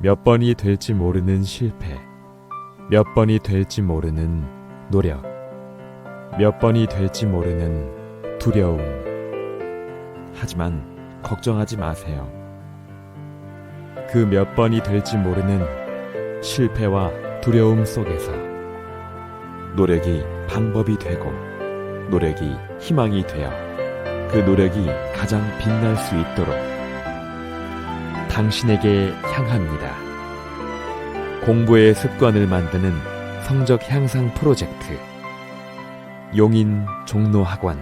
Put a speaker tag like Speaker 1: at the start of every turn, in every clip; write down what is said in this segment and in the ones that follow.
Speaker 1: 몇 번이 될지 모르는 실패, 몇 번이 될지 모르는 노력, 몇 번이 될지 모르는 두려움. 하지만 걱정하지 마세요. 그 몇 번이 될지 모르는 실패와 두려움 속에서 노력이 방법이 되고 노력이 희망이 되어 그 노력이 가장 빛날 수 있도록 당신에게 향합니다. 공부의 습관을 만드는 성적 향상 프로젝트 용인 종로학원.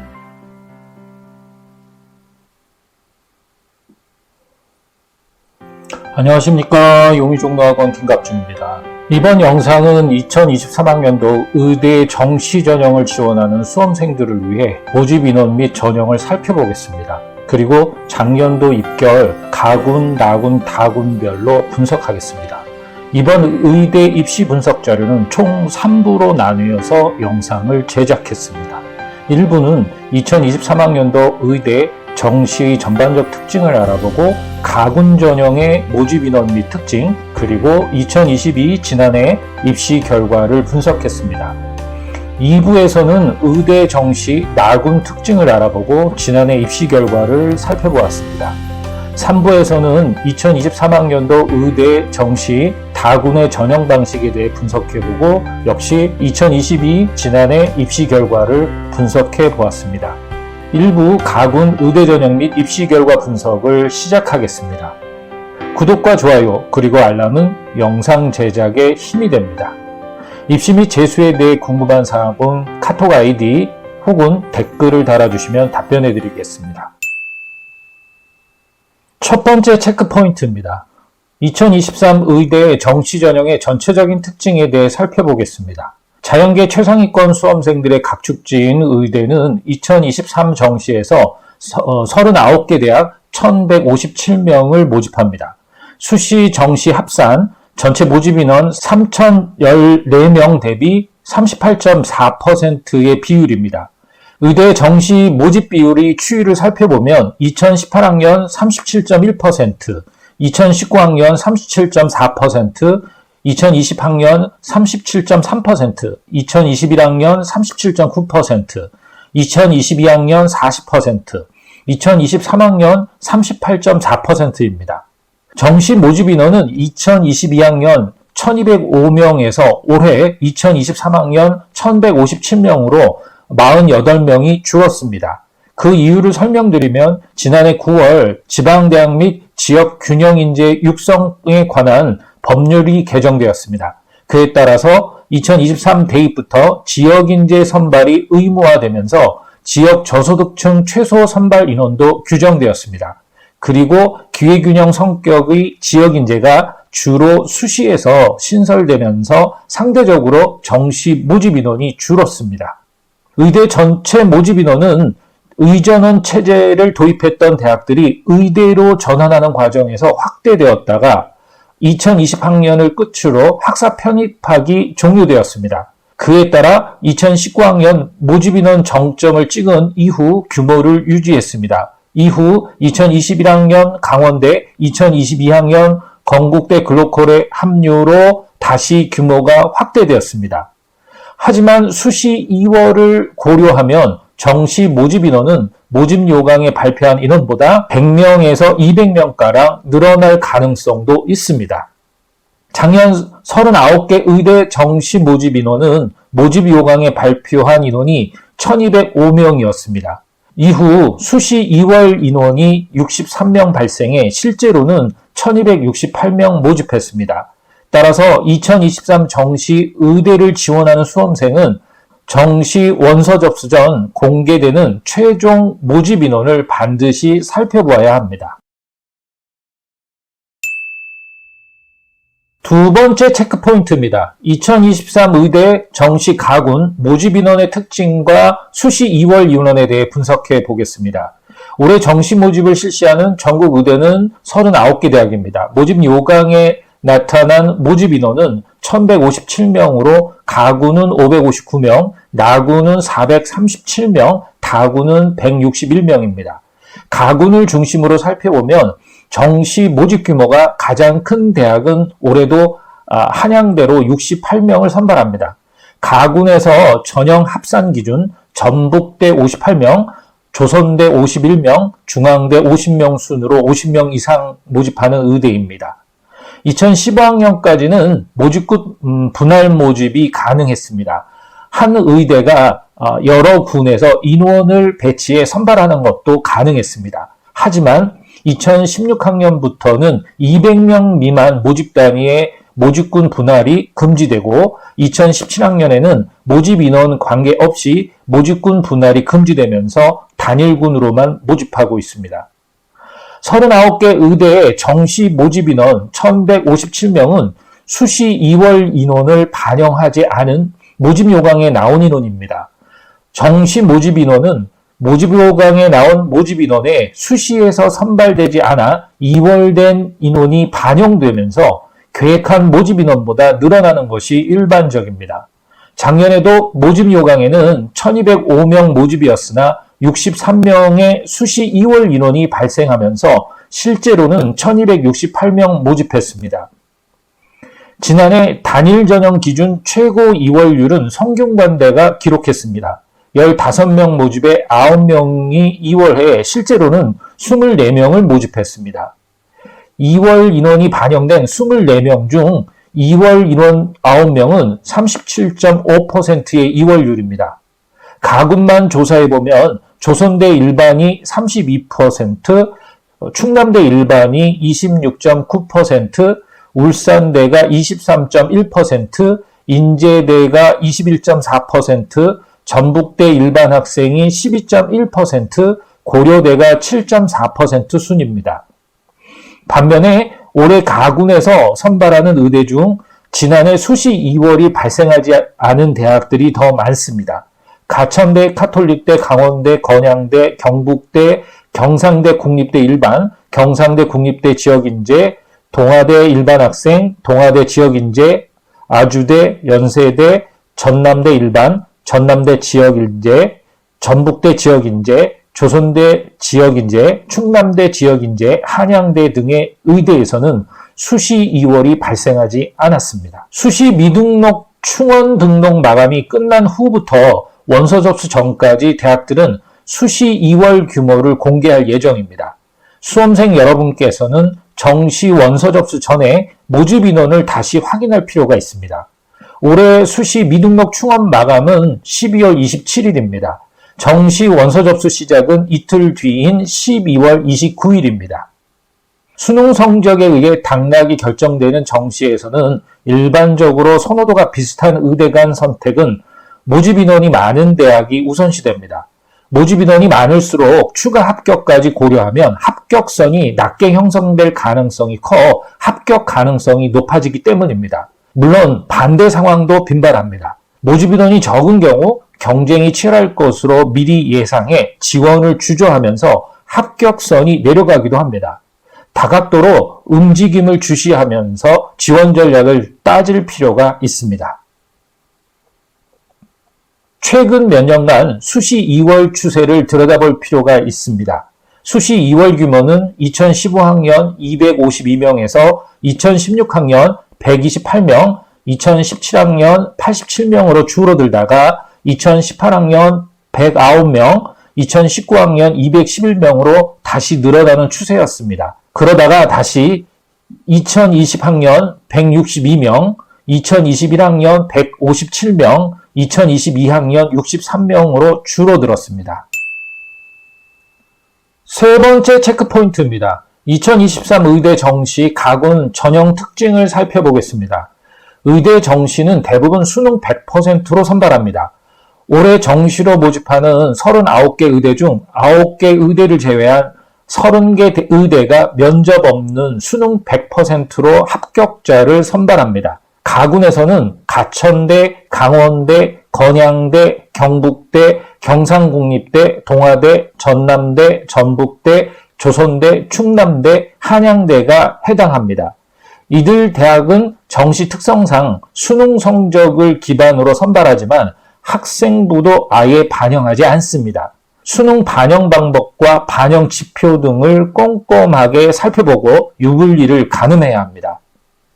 Speaker 2: 안녕하십니까. 용인종로학원 김갑준입니다. 이번 영상은 2023학년도 의대 정시 전형을 지원하는 수험생들을 위해 모집 인원 및 전형을 살펴보겠습니다. 그리고 작년도 입결 가군, 나군, 다군별로 분석하겠습니다. 이번 의대 입시 분석 자료는 총 3부로 나누어서 영상을 제작했습니다. 1부는 2023학년도 의대 정시의 전반적 특징을 알아보고 가군 전형의 모집 인원 및 특징, 그리고 2022 지난해 입시 결과를 분석했습니다. 2부에서는 의대 정시 나군 특징을 알아보고 지난해 입시 결과를 살펴보았습니다. 3부에서는 2023학년도 의대 정시 다군의 전형 방식에 대해 분석해보고 역시 2022 지난해 입시 결과를 분석해보았습니다. 1부 가군 의대 전형 및 입시 결과 분석을 시작하겠습니다. 구독과 좋아요 그리고 알람은 영상 제작에 힘이 됩니다. 입시 및 재수에 대해 궁금한 사항은 카톡 아이디 혹은 댓글을 달아주시면 답변해 드리겠습니다. 첫 번째 체크 포인트입니다. 2023 의대 정시 전형의 전체적인 특징에 대해 살펴보겠습니다. 자연계 최상위권 수험생들의 각축지인 의대는 2023 정시에서 39개 대학 1157명을 모집합니다. 수시 정시 합산 전체 모집 인원 3014명 대비 38.4%의 비율입니다. 의대 정시 모집 비율의 추이를 살펴보면 2018학년 37.1%, 2019학년 37.4%, 2020학년 37.3%, 2021학년 37.9%, 2022학년 40%, 2023학년 38.4%입니다. 정시 모집 인원은 2022학년 1205명에서 올해 2023학년 1157명으로 48명이 줄었습니다. 그 이유를 설명드리면 지난해 9월 지방대학 및 지역균형인재 육성에 관한 법률이 개정되었습니다. 그에 따라서 2023 대입부터 지역인재 선발이 의무화되면서 지역 저소득층 최소 선발 인원도 규정되었습니다. 그리고 기회균형 성격의 지역인재가 주로 수시에서 신설되면서 상대적으로 정시 모집 인원이 줄었습니다. 의대 전체 모집 인원은 의전원 체제를 도입했던 대학들이 의대로 전환하는 과정에서 확대되었다가 2020학년을 끝으로 학사 편입학이 종료되었습니다. 그에 따라 2019학년 모집 인원 정점을 찍은 이후 규모를 유지했습니다. 이후 2021학년 강원대, 2022학년 건국대 글로컬의 합류로 다시 규모가 확대되었습니다. 하지만 수시 2월을 고려하면 정시 모집 인원은 모집 요강에 발표한 인원보다 100명에서 200명가량 늘어날 가능성도 있습니다. 작년 39개 의대 정시 모집 인원은 모집 요강에 발표한 인원이 1205명이었습니다. 이후 수시 2월 인원이 63명 발생해 실제로는 1268명 모집했습니다. 따라서 2023 정시 의대를 지원하는 수험생은 정시 원서 접수 전 공개되는 최종 모집 인원을 반드시 살펴보아야 합니다. 두 번째 체크 포인트입니다. 2023 의대 정시 가군 모집 인원의 특징과 수시 2월 인원에 대해 분석해 보겠습니다. 올해 정시 모집을 실시하는 전국 의대는 39개 대학입니다. 모집 요강에 나타난 모집 인원은 1157명으로 가군은 559명, 나군은 437명, 다군은 161명입니다. 가군을 중심으로 살펴보면 정시 모집 규모가 가장 큰 대학은 올해도 한양대로 68명을 선발합니다. 가군에서 전형 합산 기준 전북대 58명, 조선대 51명, 중앙대 50명 순으로 50명 이상 모집하는 의대입니다. 2015학년까지는 모집군 분할 모집이 가능했습니다. 한 의대가 여러 군에서 인원을 배치해 선발하는 것도 가능했습니다. 하지만 2016학년부터는 200명 미만 모집 단위의 모집군 분할이 금지되고 2017학년에는 모집 인원 관계없이 모집군 분할이 금지되면서 단일군으로만 모집하고 있습니다. 39개 의대의 정시 모집 인원 1157명은 수시 2월 인원을 반영하지 않은 모집 요강에 나온 인원입니다. 정시 모집 인원은 모집 요강에 나온 모집 인원에 수시에서 선발되지 않아 2월된 인원이 반영되면서 계획한 모집 인원보다 늘어나는 것이 일반적입니다. 작년에도 모집 요강에는 1205명 모집이었으나 63명의 수시 2월 인원이 발생하면서 실제로는 1268명 모집했습니다. 지난해 단일 전형 기준 최고 2월률은 성균관대가 기록했습니다. 15명 모집에 9명이 2월해에 실제로는 24명을 모집했습니다. 2월 인원이 반영된 24명 중 2월 인원 9명은 37.5%의 2월률입니다. 가군만 조사해보면 조선대 일반이 32%, 충남대 일반이 26.9%, 울산대가 23.1%, 인제대가 21.4%, 전북대 일반 학생이 12.1%, 고려대가 7.4% 순입니다. 반면에 올해 가군에서 선발하는 의대 중 지난해 수시 2월이 발생하지 않은 대학들이 더 많습니다. 가천대, 카톨릭대, 강원대, 건양대, 경북대, 경상대 국립대 일반, 경상대 국립대 지역인재, 동아대 일반학생, 동아대 지역인재, 아주대, 연세대, 전남대 일반, 전남대 지역인재, 전북대 지역인재, 조선대 지역인재, 충남대 지역인재, 한양대 등의 의대에서는 수시 2월이 발생하지 않았습니다. 수시 미등록 충원 등록 마감이 끝난 후부터 원서 접수 전까지 대학들은 수시 2월 규모를 공개할 예정입니다. 수험생 여러분께서는 정시 원서 접수 전에 모집 인원을 다시 확인할 필요가 있습니다. 올해 수시 미등록 충원 마감은 12월 27일입니다. 정시 원서 접수 시작은 이틀 뒤인 12월 29일입니다. 수능 성적에 의해 당락이 결정되는 정시에서는 일반적으로 선호도가 비슷한 의대 간 선택은 모집 인원이 많은 대학이 우선시됩니다. 모집 인원이 많을수록 추가 합격까지 고려하면 합격선이 낮게 형성될 가능성이 커 합격 가능성이 높아지기 때문입니다. 물론 반대 상황도 빈발합니다. 모집 인원이 적은 경우 경쟁이 치열할 것으로 미리 예상해 지원을 주저하면서 합격선이 내려가기도 합니다. 다각도로 움직임을 주시하면서 지원 전략을 따질 필요가 있습니다. 최근 몇 년간 수시 2월 추세를 들여다볼 필요가 있습니다. 수시 2월 규모는 2015학년 252명에서 2016학년 128명, 2017학년 87명으로 줄어들다가 2018학년 109명, 2019학년 211명으로 다시 늘어나는 추세였습니다. 그러다가 다시 2020학년 162명, 2021학년 157명, 2022학년 63명으로 줄어들었습니다. 세 번째 체크포인트입니다. 2023 의대 정시 가군 전형 특징을 살펴보겠습니다. 의대 정시는 대부분 수능 100%로 선발합니다. 올해 정시로 모집하는 39개 의대 중 9개 의대를 제외한 30개 의대가 면접 없는 수능 100%로 합격자를 선발합니다. 가군에서는 가천대, 강원대, 건양대, 경북대, 경상국립대, 동아대, 전남대, 전북대, 조선대, 충남대, 한양대가 해당합니다. 이들 대학은 정시 특성상 수능 성적을 기반으로 선발하지만 학생부도 아예 반영하지 않습니다. 수능 반영 방법과 반영 지표 등을 꼼꼼하게 살펴보고 유불리를 가늠해야 합니다.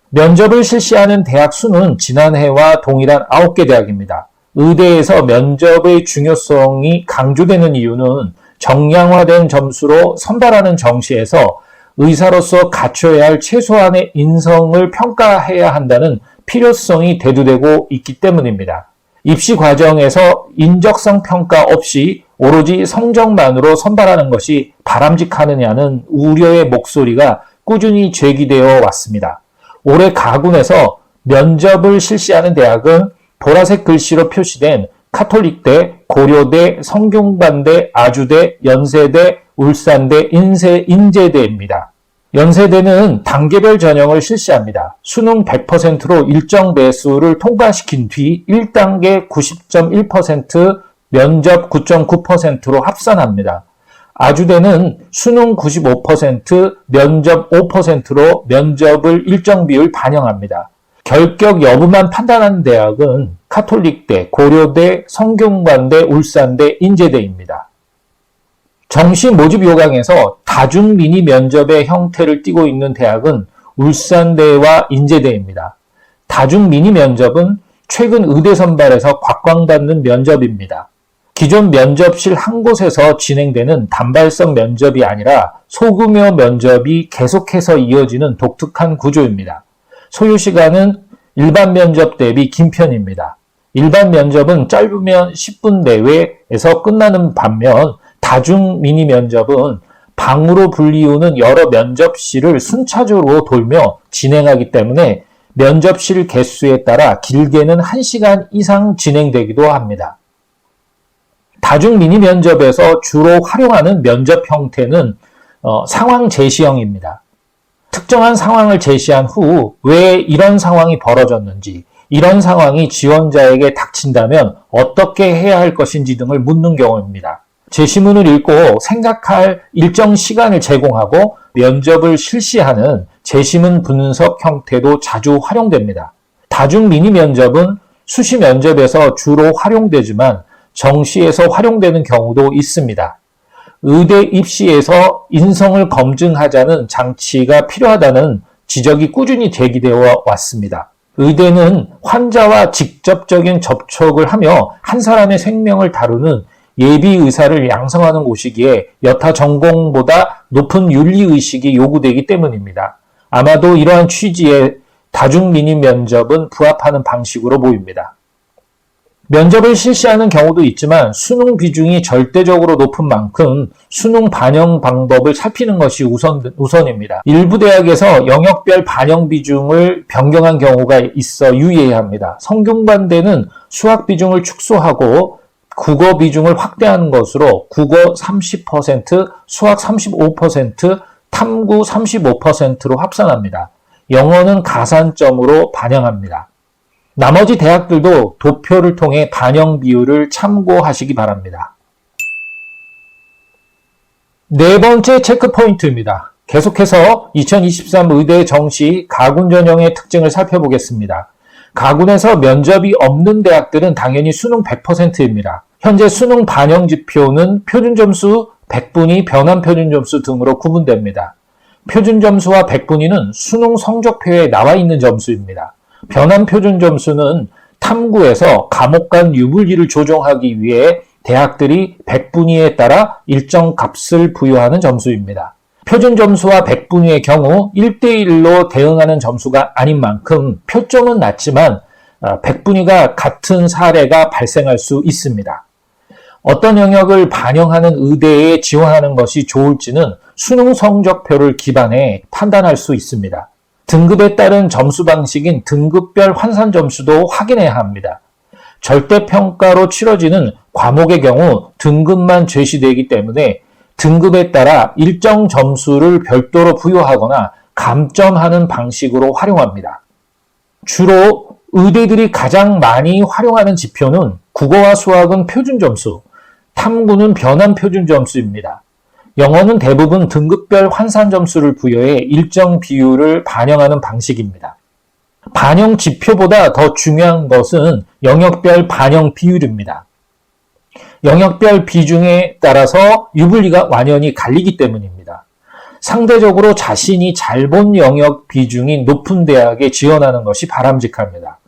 Speaker 2: 면접을 실시하는 대학 수는 지난해와 동일한 9개 대학입니다. 의대에서 면접의 중요성이 강조되는 이유는 정량화된 점수로 선발하는 정시에서 의사로서 갖춰야 할 최소한의 인성을 평가해야 한다는 필요성이 대두되고 있기 때문입니다. 입시 과정에서 인적성 평가 없이 오로지 성적만으로 선발하는 것이 바람직하느냐는 우려의 목소리가 꾸준히 제기되어 왔습니다. 올해 가군에서 면접을 실시하는 대학은 보라색 글씨로 표시된 카톨릭대, 고려대, 성균관대, 아주대, 연세대, 울산대, 인제대입니다. 연세대는 단계별 전형을 실시합니다. 수능 100%로 일정 배수를 통과시킨 뒤 1단계 90.1%, 면접 9.9%로 합산합니다. 아주대는 수능 95%, 면접 5%로 면접을 일정 비율 반영합니다. 결격 여부만 판단하는 대학은 카톨릭대, 고려대, 성균관대, 울산대, 인제대입니다. 정시 모집 요강에서 다중 미니 면접의 형태를 띠고 있는 대학은 울산대와 인제대입니다. 다중 미니 면접은 최근 의대 선발에서 곽광받는 면접입니다. 기존 면접실 한 곳에서 진행되는 단발성 면접이 아니라 소규모 면접이 계속해서 이어지는 독특한 구조입니다. 소요 시간은 일반 면접 대비 긴 편입니다. 일반 면접은 짧으면 10분 내외에서 끝나는 반면 다중 미니 면접은 방으로 불리우는 여러 면접실을 순차적으로 돌며 진행하기 때문에 면접실 개수에 따라 길게는 1시간 이상 진행되기도 합니다. 다중 미니 면접에서 주로 활용하는 면접 형태는 상황 제시형입니다. 특정한 상황을 제시한 후 왜 이런 상황이 벌어졌는지, 이런 상황이 지원자에게 닥친다면 어떻게 해야 할 것인지 등을 묻는 경우입니다. 제시문을 읽고 생각할 일정 시간을 제공하고 면접을 실시하는 제시문 분석 형태도 자주 활용됩니다. 다중 미니 면접은 수시 면접에서 주로 활용되지만 정시에서 활용되는 경우도 있습니다. 의대 입시에서 인성을 검증하자는 장치가 필요하다는 지적이 꾸준히 제기되어 왔습니다. 의대는 환자와 직접적인 접촉을 하며 한 사람의 생명을 다루는 예비 의사를 양성하는 곳이기에 여타 전공보다 높은 윤리의식이 요구되기 때문입니다. 아마도 이러한 취지에 다중 미니 면접은 부합하는 방식으로 보입니다. 면접을 실시하는 경우도 있지만 수능 비중이 절대적으로 높은 만큼 수능 반영 방법을 살피는 것이 우선입니다. 일부 대학에서 영역별 반영 비중을 변경한 경우가 있어 유의해야 합니다. 성균관대는 수학 비중을 축소하고 국어 비중을 확대하는 것으로 국어 30%, 수학 35%, 탐구 35%로 합산합니다. 영어는 가산점으로 반영합니다. 나머지 대학들도 도표를 통해 반영 비율을 참고하시기 바랍니다. 네 번째 체크 포인트입니다. 계속해서 2023 의대 정시 가군 전형의 특징을 살펴보겠습니다. 가군에서 면접이 없는 대학들은 당연히 수능 100%입니다. 현재 수능 반영 지표는 표준점수, 백분위, 변환표준점수 등으로 구분됩니다. 표준점수와 백분위는 수능 성적표에 나와 있는 점수입니다. 변환표준점수는 탐구에서 과목 간 유불리를 조정하기 위해 대학들이 백분위에 따라 일정 값을 부여하는 점수입니다. 표준점수와 백분위의 경우 1대1로 대응하는 점수가 아닌 만큼 표점은 낮지만 백분위가 같은 사례가 발생할 수 있습니다. 어떤 영역을 반영하는 의대에 지원하는 것이 좋을지는 수능 성적표를 기반해 판단할 수 있습니다. 등급에 따른 점수 방식인 등급별 환산 점수도 확인해야 합니다. 절대평가로 치러지는 과목의 경우 등급만 제시되기 때문에 등급에 따라 일정 점수를 별도로 부여하거나 감점하는 방식으로 활용합니다. 주로 의대들이 가장 많이 활용하는 지표는 국어와 수학은 표준점수, 탐구는 변환표준점수입니다. 영어는 대부분 등급별 환산 점수를 부여해 일정 비율을 반영하는 방식입니다. 반영 지표보다 더 중요한 것은 영역별 반영 비율입니다. 영역별 비중에 따라서 유불리가 완연히 갈리기 때문입니다. 상대적으로 자신이 잘 본 영역 비중이 높은 대학에 지원하는 것이 바람직합니다.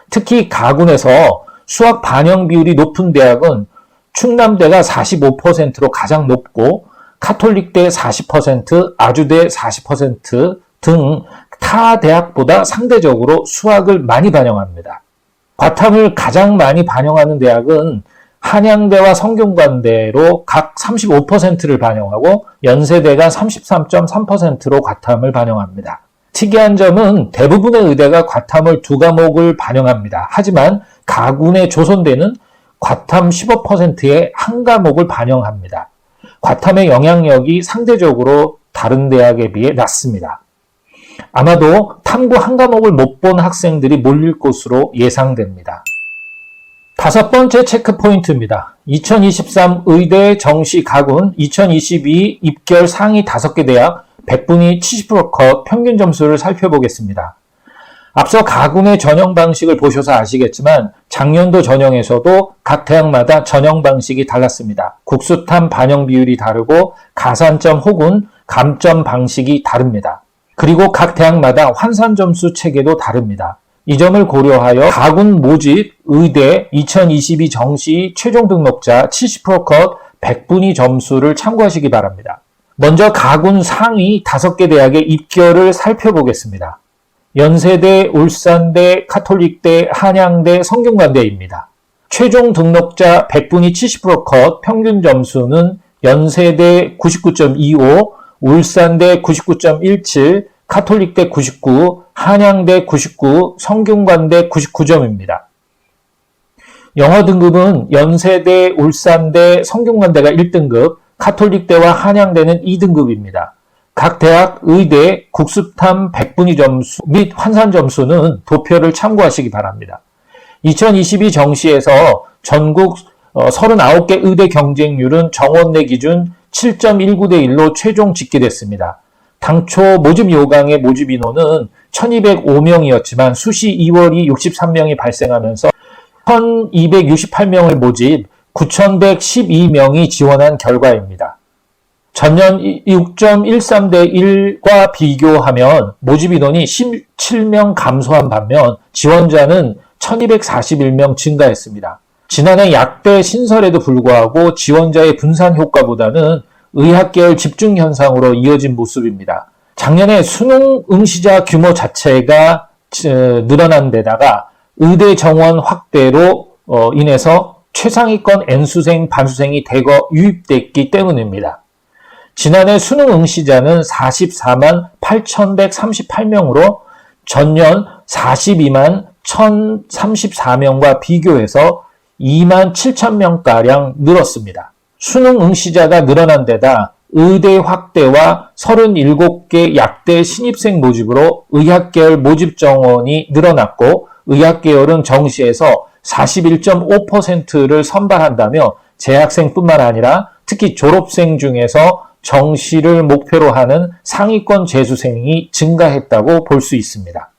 Speaker 2: 특히 가군에서 수학 반영 비율이 높은 대학은 충남대가 45%로 가장 높고 카톨릭대 40%, 아주대 40% 등 타 대학보다 상대적으로 수학을 많이 반영합니다. 과탐을 가장 많이 반영하는 대학은 한양대와 성균관대로 각 35%를 반영하고 연세대가 33.3%로 과탐을 반영합니다. 특이한 점은 대부분의 의대가 과탐을 2과목을 반영합니다. 하지만 가군의 조선대는 과탐 15%의 한 과목을 반영합니다. 과탐의 영향력이 상대적으로 다른 대학에 비해 낮습니다. 아마도 탐구 한 과목을 못 본 학생들이 몰릴 것으로 예상됩니다. 5번째 체크포인트입니다. 2023 의대 정시 가군 2022 입결 상위 5개 대학 100분위 70% 컷 평균 점수를 살펴보겠습니다. 앞서 가군의 전형 방식을 보셔서 아시겠지만 작년도 전형에서도 각 대학마다 전형 방식이 달랐습니다. 국수탐 반영 비율이 다르고 가산점 혹은 감점 방식이 다릅니다. 그리고 각 대학마다 환산 점수 체계도 다릅니다. 이 점을 고려하여 가군 모집 의대 2022 정시 최종 등록자 70% 컷 100분위 점수를 참고하시기 바랍니다. 먼저 가군 상위 5개 대학의 입결을 살펴보겠습니다. 연세대, 울산대, 카톨릭대, 한양대, 성균관대입니다. 최종 등록자 100분위 70% 컷 평균 점수는 연세대 99.25, 울산대 99.17, 카톨릭대 99, 한양대 99, 성균관대 99점입니다. 영어 등급은 연세대, 울산대, 성균관대가 1등급, 카톨릭대와 한양대는 2등급입니다. 각 대학 의대 국수탐 100분위 점수 및 환산 점수는 도표를 참고하시기 바랍니다. 2022 정시에서 전국 39개 의대 경쟁률은 정원내 기준 7.19대 1로 최종 집계됐습니다. 당초 모집 요강의 모집 인원은 1205명이었지만 수시 2월이 63명이 발생하면서 1268명을 모집 9112명이 지원한 결과입니다. 전년 6.13대 1과 비교하면 모집 인원이 17명 감소한 반면 지원자는 1241명 증가했습니다. 지난해 약대 신설에도 불구하고 지원자의 분산 효과보다는 의학계열 집중 현상으로 이어진 모습입니다. 작년에 수능 응시자 규모 자체가 늘어난 데다가 의대 정원 확대로 인해서 최상위권 N수생, 반수생이 대거 유입됐기 때문입니다. 지난해 수능 응시자는 44만 8,138명으로 전년 42만 1,034명과 비교해서 2만 7천명가량 늘었습니다. 수능 응시자가 늘어난 데다 의대 확대와 37개 약대 신입생 모집으로 의학계열 모집 정원이 늘어났고 의학계열은 정시에서 41.5%를 선발한다며 재학생뿐만 아니라 특히 졸업생 중에서 정시를 목표로 하는 상위권 재수생이 증가했다고 볼 수 있습니다.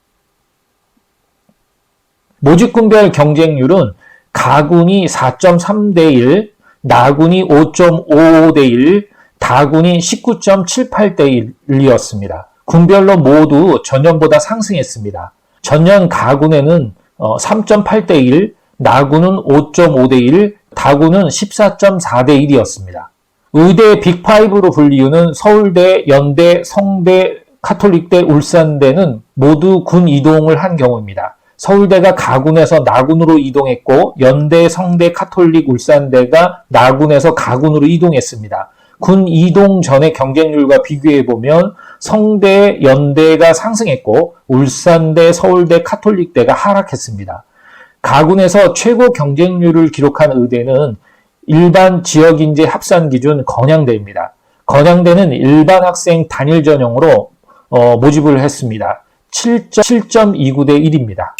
Speaker 2: 모집군별 경쟁률은 가군이 4.3대 1, 나군이 5.55대 1, 다군이 19.78대 1이었습니다. 군별로 모두 전년보다 상승했습니다. 전년 가군에는 3.8대 1, 나군은 5.5대 1, 다군은 14.4대 1이었습니다. 의대 빅5로 불리우는 서울대, 연대, 성대, 카톨릭대, 울산대는 모두 군 이동을 한 경우입니다. 서울대가 가군에서 나군으로 이동했고 연대, 성대, 카톨릭, 울산대가 나군에서 가군으로 이동했습니다. 군 이동 전의 경쟁률과 비교해보면 성대, 연대가 상승했고 울산대, 서울대, 카톨릭대가 하락했습니다. 가군에서 최고 경쟁률을 기록한 의대는 일반 지역인재 합산 기준 건양대입니다. 건양대는 일반 학생 단일 전형으로 모집을 했습니다. 7.29대 1입니다.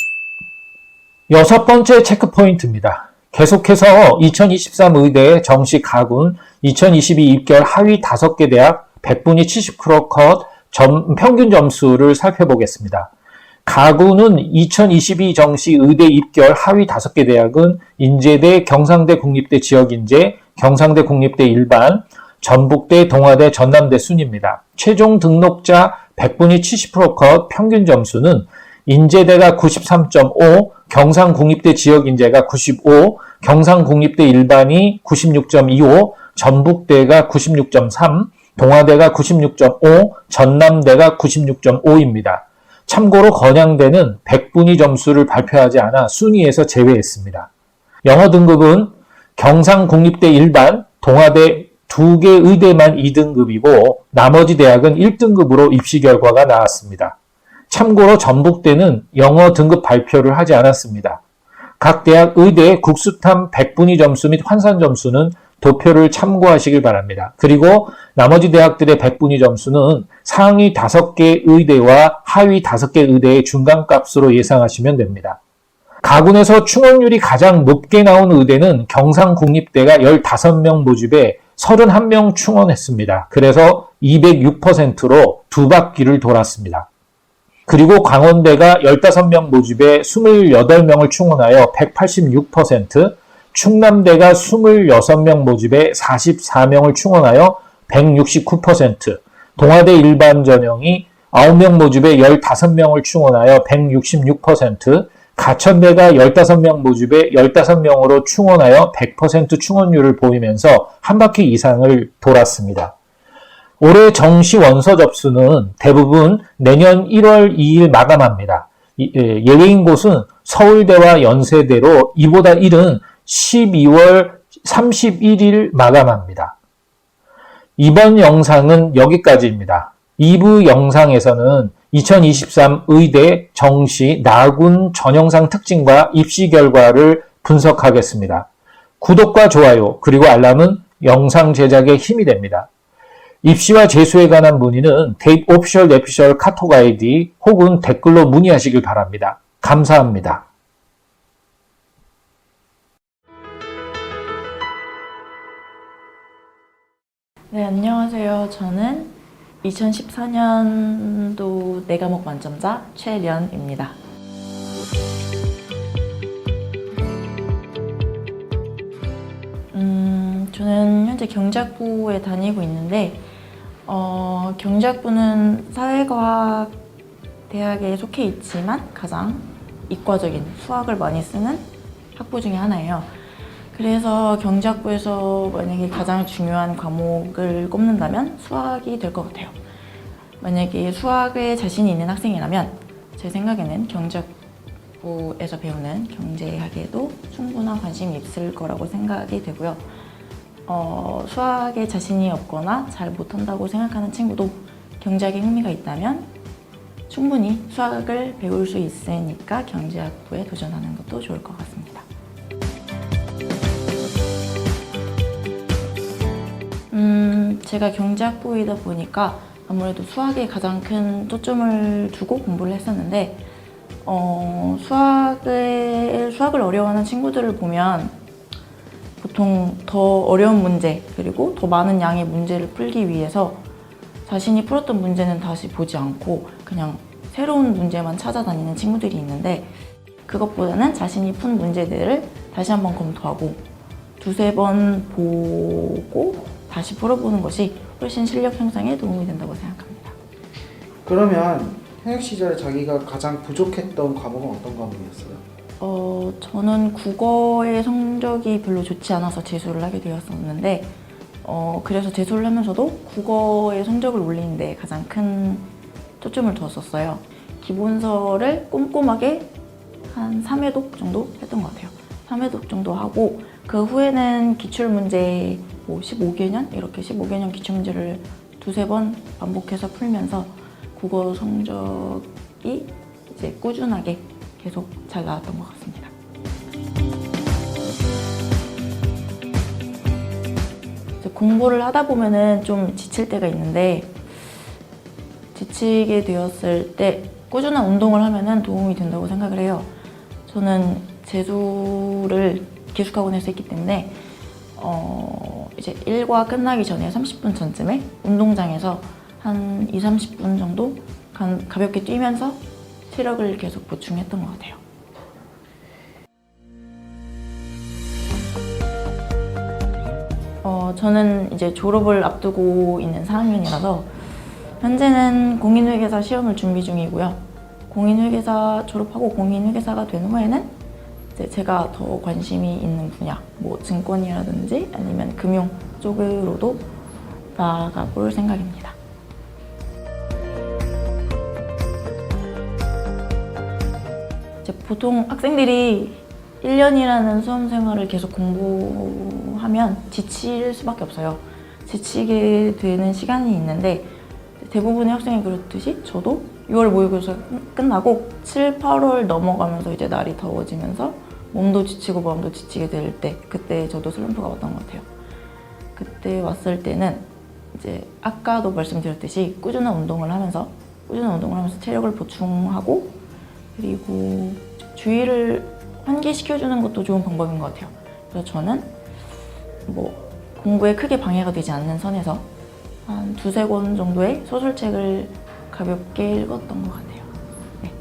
Speaker 2: 6번째 체크포인트입니다. 계속해서 2023 의대 정시 가군 2022 입결 하위 5개 대학 100분위 70% 컷 평균 점수를 살펴보겠습니다. 가구는 2022 정시 의대 입결 하위 5개 대학은 인제대, 경상대 국립대 지역인재, 경상대 국립대 일반, 전북대, 동아대, 전남대 순입니다. 최종 등록자 100분위 70% 컷 평균 점수는 인제대가 93.5, 경상국립대 지역인재가 95, 경상국립대 일반이 96.25, 전북대가 96.3, 동아대가 96.5, 전남대가 96.5입니다. 참고로 건양대는 100분위 점수를 발표하지 않아 순위에서 제외했습니다. 영어 등급은 경상국립대 일반, 동아대 2개 의대만 2등급이고 나머지 대학은 1등급으로 입시 결과가 나왔습니다. 참고로 전북대는 영어 등급 발표를 하지 않았습니다. 각 대학 의대 국수탐 100분위 점수 및 환산 점수는 도표를 참고하시길 바랍니다. 그리고 나머지 대학들의 100분위 점수는 상위 5개 의대와 하위 5개 의대의 중간값으로 예상하시면 됩니다. 가군에서 충원율이 가장 높게 나온 의대는 경상국립대가 15명 모집에 31명 충원했습니다. 그래서 206%로 2바퀴를 돌았습니다. 그리고 강원대가 15명 모집에 28명을 충원하여 186%, 충남대가 26명 모집에 44명을 충원하여 169%, 동아대 일반 전형이 9명 모집에 15명을 충원하여 166%, 가천대가 15명 모집에 15명으로 충원하여 100% 충원율을 보이면서 한 바퀴 이상을 돌았습니다. 올해 정시 원서 접수는 대부분 내년 1월 2일 마감합니다. 예외인 곳은 서울대와 연세대로 이보다 1은 12월 31일 마감합니다. 이번 영상은 여기까지입니다. 2부 영상에서는 2023 의대 정시 나군 전형상 특징과 입시 결과를 분석하겠습니다. 구독과 좋아요 그리고 알람은 영상 제작에 힘이 됩니다. 입시와 재수에 관한 문의는 데이트 오피셜 내피셜 카톡 아이디 혹은 댓글로 문의하시길 바랍니다. 감사합니다.
Speaker 3: 네, 안녕하세요. 저는 2014년도 4과목 만점자 최련입니다. 저는 현재 경제학부에 다니고 있는데 경제학부는 사회과학 대학에 속해 있지만 가장 이과적인 수학을 많이 쓰는 학부 중에 하나예요. 그래서 경제학부에서 만약에 가장 중요한 과목을 꼽는다면 수학이 될 것 같아요. 만약에 수학에 자신이 있는 학생이라면 제 생각에는 경제학부에서 배우는 경제학에도 충분한 관심이 있을 거라고 생각이 되고요. 수학에 자신이 없거나 잘 못한다고 생각하는 친구도 경제학에 흥미가 있다면 충분히 수학을 배울 수 있으니까 경제학부에 도전하는 것도 좋을 것 같습니다. 제가 경제학부이다 보니까 아무래도 수학에 가장 큰 초점을 두고 공부를 했었는데 수학을 어려워하는 친구들을 보면 보통 더 어려운 문제 그리고 더 많은 양의 문제를 풀기 위해서 자신이 풀었던 문제는 다시 보지 않고 그냥 새로운 문제만 찾아다니는 친구들이 있는데 그것보다는 자신이 푼 문제들을 다시 한번 검토하고 두세 번 보고 다시 풀어보는 것이 훨씬 실력 형성에 도움이 된다고 생각합니다.
Speaker 4: 그러면 현역 시절에 자기가 가장 부족했던 과목은 어떤 과목이었어요?
Speaker 3: 저는 국어의 성적이 별로 좋지 않아서 재수를 하게 되었었는데 그래서 재수를 하면서도 국어의 성적을 올리는 데 가장 큰 초점을 두었었어요. 기본서를 꼼꼼하게 한 3회독 정도 했던 것 같아요. 3회독 정도 하고 그 후에는 기출문제 15개년? 이렇게 15개년 기출문제를 두세 번 반복해서 풀면서 국어 성적이 이제 꾸준하게 계속 잘 나왔던 것 같습니다. 공부를 하다 보면은 좀 지칠 때가 있는데 지치게 되었을 때 꾸준한 운동을 하면은 도움이 된다고 생각을 해요. 저는 재수를 기숙학원에서 했기 때문에 이제 일과 끝나기 전에 30분 전쯤에 운동장에서 한 20, 30분 정도 가볍게 뛰면서 체력을 계속 보충했던 것 같아요. 저는 이제 졸업을 앞두고 있는 4학년이라서 현재는 공인회계사 시험을 준비 중이고요. 공인회계사 졸업하고 공인회계사가 된 후에는 이제 제가 더 관심이 있는 분야, 뭐 증권이라든지 아니면 금융 쪽으로도 나아가 볼 생각입니다. 이제 보통 학생들이 1년이라는 수험 생활을 계속 공부하면 지칠 수밖에 없어요. 지치게 되는 시간이 있는데 대부분의 학생이 그렇듯이 저도 6월 모의고사 끝나고 7, 8월 넘어가면서 이제 날이 더워지면서 몸도 지치고 마음도 지치게 될 때 그때 저도 슬럼프가 왔던 것 같아요. 그때 왔을 때는 이제 아까도 말씀드렸듯이 꾸준한 운동을 하면서 체력을 보충하고 그리고 주의를 환기시켜주는 것도 좋은 방법인 것 같아요. 그래서 저는 뭐 공부에 크게 방해가 되지 않는 선에서 한 2-3권 정도의 소설책을 가볍게 읽었던 것 같아요. 네.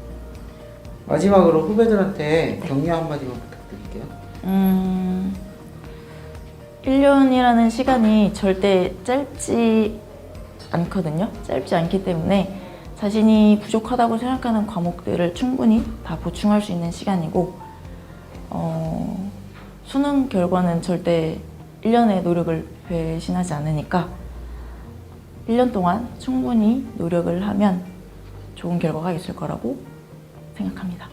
Speaker 4: 마지막으로 후배들한테 격려 한마디만 부탁드릴게요.
Speaker 3: 1년이라는 시간이 절대 짧지 않거든요. 짧지 않기 때문에 자신이 부족하다고 생각하는 과목들을 충분히 다 보충할 수 있는 시간이고 수능 결과는 절대 1년의 노력을 배신하지 않으니까 1년 동안 충분히 노력을 하면 좋은 결과가 있을 거라고 생각합니다.